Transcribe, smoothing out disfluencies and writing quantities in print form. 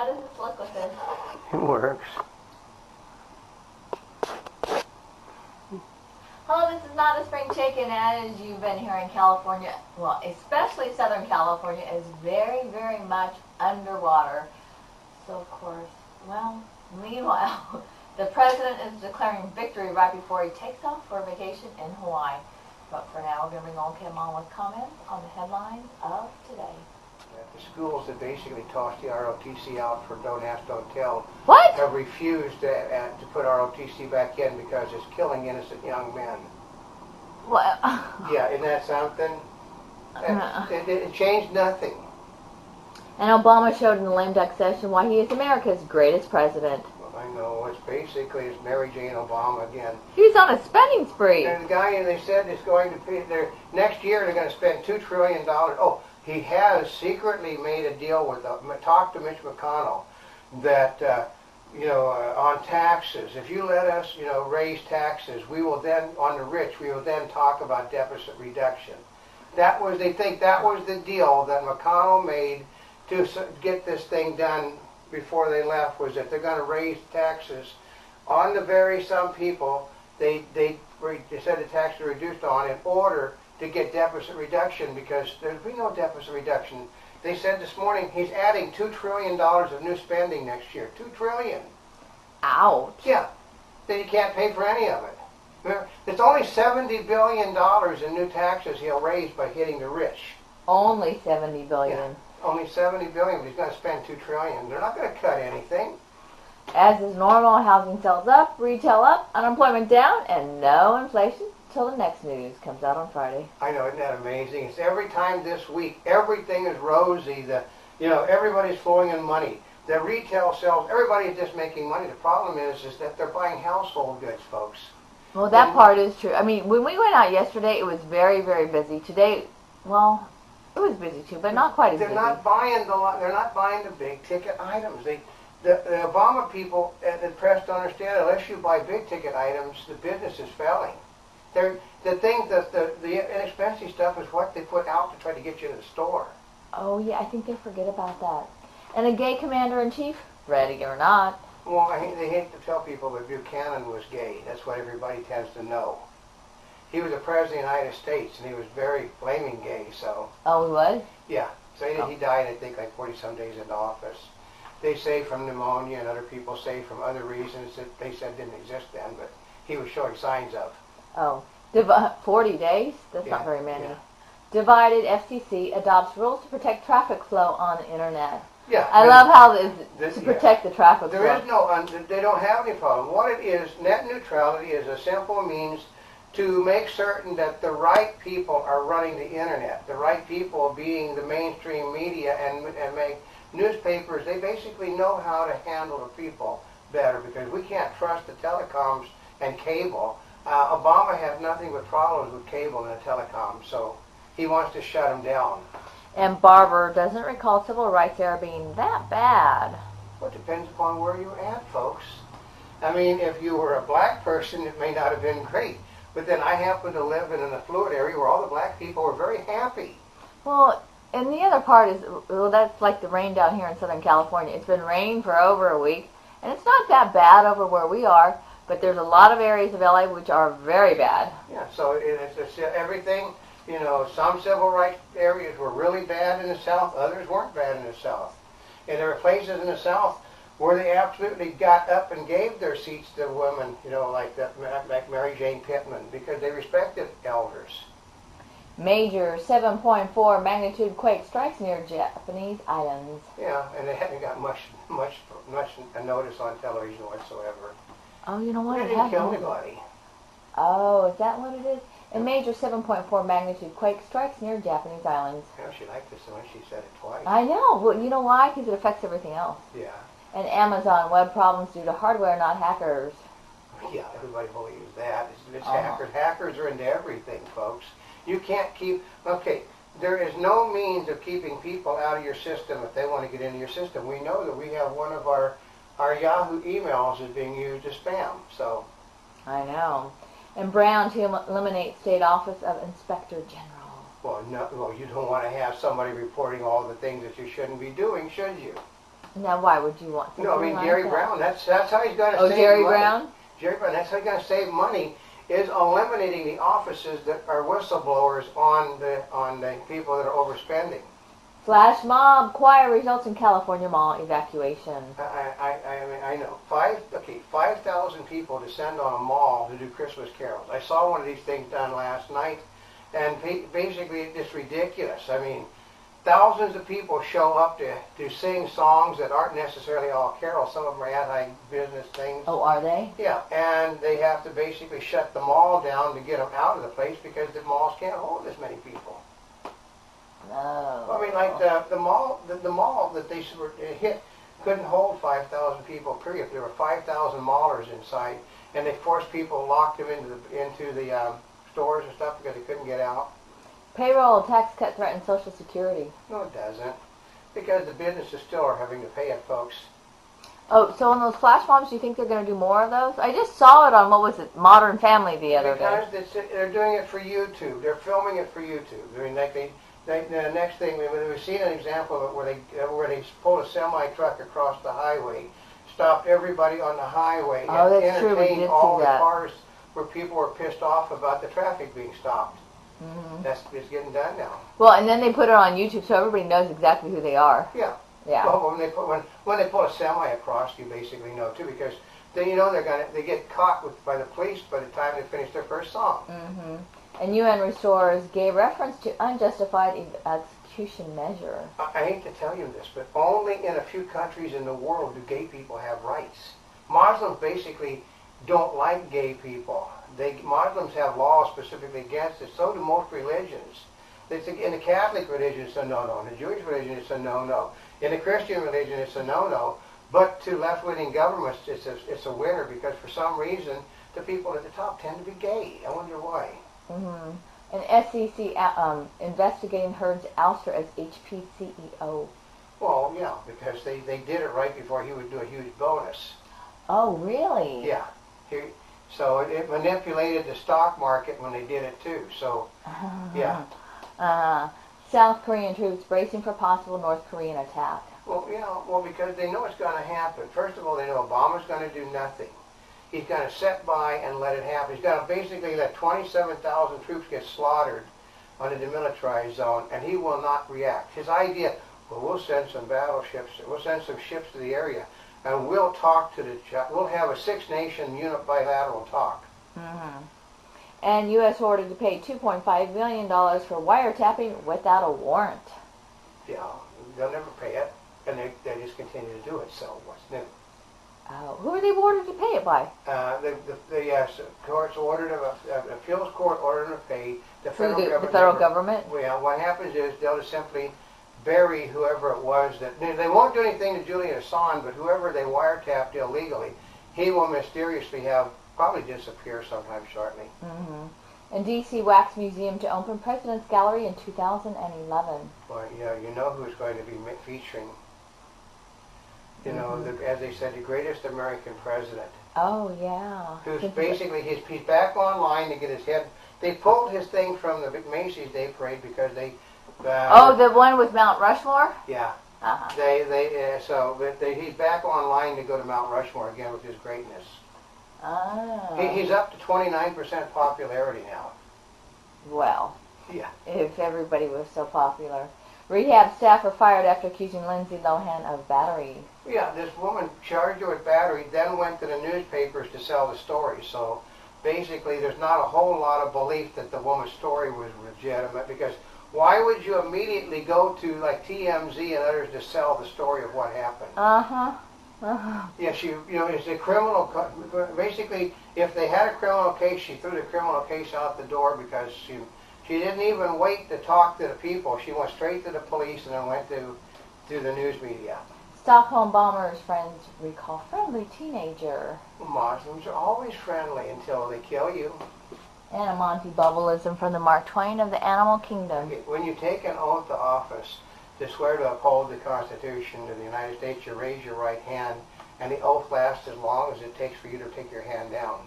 does this look with this? It works. Hello, this is not a spring chicken, as you've been hearing. California, well, especially Southern California, is very, very much underwater. So, of course, well, meanwhile, the president is declaring victory right before he takes off for a vacation in Hawaii. But for now, we're going to bring Oldecam on with comments on the headlines of today. The schools that basically tossed the ROTC out for don't ask, don't tell What? have refused to put ROTC back in because it's killing innocent young men. What? Yeah, isn't that something? It changed nothing. And Obama showed in the lame duck session why he is America's greatest president. I know, it's Mary Jane Obama again. He's on a spending spree. And the guy, they said, is going to pay, next year they're going to spend $2 trillion. Oh, he has secretly made a deal with, talked to Mitch McConnell that, on taxes, if you let us, raise taxes, we will then, on the rich, we will then talk about deficit reduction. They think that was the deal that McConnell made to get this thing done before they left, was that they're going to raise taxes on some people they said the taxes are reduced on in order to get deficit reduction, because there'll be no deficit reduction. They said this morning he's adding $2 trillion of new spending next year. $2 trillion. Ouch. Yeah. Then you can't pay for any of it. It's only $70 billion in new taxes he'll raise by hitting the rich. Only $70 billion. Yeah. Only $70 billion, but he's going to spend $2 trillion. They're not going to cut anything. As is normal, housing sells up, retail up, unemployment down, and no inflation till the next news comes out on Friday. I know, isn't that amazing? It's every time this week, everything is rosy. Everybody's flowing in money. The retail sales, everybody's just making money. The problem is that they're buying household goods, folks. Well, that part is true. I mean, when we went out yesterday, it was very, very busy. Today, well, it was busy too, but not quite as busy. They're not buying the big ticket items. The Obama people at the press don't understand. Unless you buy big ticket items, the business is failing. The inexpensive stuff is what they put out to try to get you in the store. Oh yeah, I think they forget about that. And a gay commander-in-chief, ready or not. Well, they hate to tell people that Buchanan was gay. That's what everybody tends to know. He was the president of the United States, and he was very flaming gay. So. Oh, he was? Yeah. So he died, I think, like 40-some days in office. They say from pneumonia, and other people say from other reasons that they said didn't exist then, but he was showing signs of. Oh, 40 days? That's not very many. Yeah. Divided FCC adopts rules to protect traffic flow on the internet. Yeah. I love how this to protect the traffic flow. There is they don't have any problem. What it is, net neutrality is a simple means to make certain that the right people are running the internet. The right people being the mainstream media and make newspapers. They basically know how to handle the people better, because we can't trust the telecoms and cable. Obama has nothing but problems with cable and the telecom, so he wants to shut them down. And Barber doesn't recall civil rights era being that bad. Well, it depends upon where you're at, folks. I mean, if you were a black person, it may not have been great. But then I happen to live in an affluent area where all the black people were very happy. Well, and the other part is, well, that's like the rain down here in Southern California. It's been raining for over a week, and it's not that bad over where we are, but there's a lot of areas of LA which are very bad. Yeah, so it's everything. Some civil rights areas were really bad in the South, others weren't bad in the South. And there were places in the South where they absolutely got up and gave their seats to women, like Mary Jane Pittman, because they respected elders. Major 7.4 magnitude quake strikes near Japanese islands. Yeah, and they hadn't got much notice on television whatsoever. Oh, you know what? They didn't kill anybody. Oh, is that what it is? A major 7.4 magnitude quake strikes near Japanese islands. Yeah, she liked this one. She said it twice. I know. Well, you know why? Because it affects everything else. Yeah. And Amazon web problems due to hardware, not hackers. Yeah, everybody believes that. It's hackers. Hackers are into everything, folks. You can't keep... Okay, there is no means of keeping people out of your system if they want to get into your system. We know that we have one of our Yahoo emails is being used as spam, so... I know. And Brown to eliminate State Office of Inspector General. Well, no, you don't want to have somebody reporting all the things that you shouldn't be doing, should you? Now, why would you want something No, I mean like Jerry that? Brown. That's how he's going to Oh, save Jerry money. Brown? Jerry Brown. That's how he's going to save money. Is eliminating the offices that are whistleblowers on the people that are overspending. Flash mob choir results in California mall evacuation. I know. 5,000 people descend on a mall to do Christmas carols. I saw one of these things done last night, and basically it's ridiculous. I mean, thousands of people show up to sing songs that aren't necessarily all carols. Some of them are anti-business things. Oh, are they? Yeah, and they have to basically shut the mall down to get them out of the place because the malls can't hold as many people. No. I mean, like the mall that they were hit couldn't hold 5,000 people. Period. There were 5,000 maulers inside, and they forced people, locked them into the stores and stuff because they couldn't get out. Payroll tax cut threatens Social Security. No, it doesn't, because the businesses still are having to pay it, folks. Oh, so on those flash mobs, do you think they're going to do more of those? I just saw it on, what was it, Modern Family the other day. Because they're doing it for YouTube. They're filming it for YouTube. I mean, the next thing, we've seen an example of it where they pulled a semi-truck across the highway, stopped everybody on the highway, Oh, and that's true. We entertained did all see the that. cars where people were pissed off about the traffic being stopped. Mm-hmm. It's getting done now. Well, and then they put it on YouTube so everybody knows exactly who they are. Yeah. Yeah. Well, when they pull a semi across, you basically know too, because then you know they get caught by the police by the time they finish their first song. Mm-hmm. And UN restores gay reference to unjustified execution measure. I hate to tell you this, but only in a few countries in the world do gay people have rights. Muslims basically don't like gay people. Muslims have laws specifically against it. So do most religions. In the Catholic religion, it's a no-no. In the Jewish religion, it's a no-no. In the Christian religion, it's a no-no. But to left-wing governments, it's a winner, because for some reason, the people at the top tend to be gay. I wonder why. Mm-hmm. And SEC investigating Heard's ouster as HP CEO. Well, yeah, because they did it right before he would do a huge bonus. Oh, really? Yeah. So it manipulated the stock market when they did it too. So, yeah. South Korean troops bracing for possible North Korean attack. Well, because they know it's going to happen. First of all, they know Obama's going to do nothing. He's going to sit by and let it happen. He's going to basically let 27,000 troops get slaughtered on a demilitarized zone, and he will not react. His idea, well, we'll send some battleships, we'll send some ships to the area, and we'll talk to we'll have a six-nation bilateral talk. Mm-hmm. And U.S. ordered to pay $2.5 million for wiretapping without a warrant. Yeah, they'll never pay it, and they just continue to do it, so what's new? Who are they ordered to pay it by? The courts ordered the appeals court ordered them to pay the federal government. The federal government? Well, what happens is they'll just simply bury whoever it was that they won't do anything to Julian Assange, but whoever they wiretapped illegally, he will mysteriously probably disappear sometime shortly. Mm-hmm. And D.C. Wax Museum to open President's Gallery in 2011. Well, yeah, you know who's going to be featuring. You know, as they said, the greatest American president. Oh, yeah. Who's basically, he's back online to get his head. They pulled his thing from the Macy's Day Parade because they... the one with Mount Rushmore? Yeah. Uh-huh. He's back online to go to Mount Rushmore again with his greatness. Oh. He's up to 29% popularity now. Well. Yeah. If everybody was so popular. Rehab staff are fired after accusing Lindsay Lohan of battery. Yeah, this woman charged her with battery, then went to the newspapers to sell the story. So basically there's not a whole lot of belief that the woman's story was legitimate, because why would you immediately go to like TMZ and others to sell the story of what happened? Uh-huh. Uh-huh. Yeah, it's a criminal, basically if they had a criminal case, she threw the criminal case out the door because she didn't even wait to talk to the people. She went straight to the police and then went to the news media. Stockholm bombers' friends recall friendly teenager. Muslims are always friendly until they kill you. And a Monty Bubbleism from the Mark Twain of the Animal Kingdom. Okay, when you take an oath of office to swear to uphold the Constitution of the United States, you raise your right hand, and the oath lasts as long as it takes for you to take your hand down.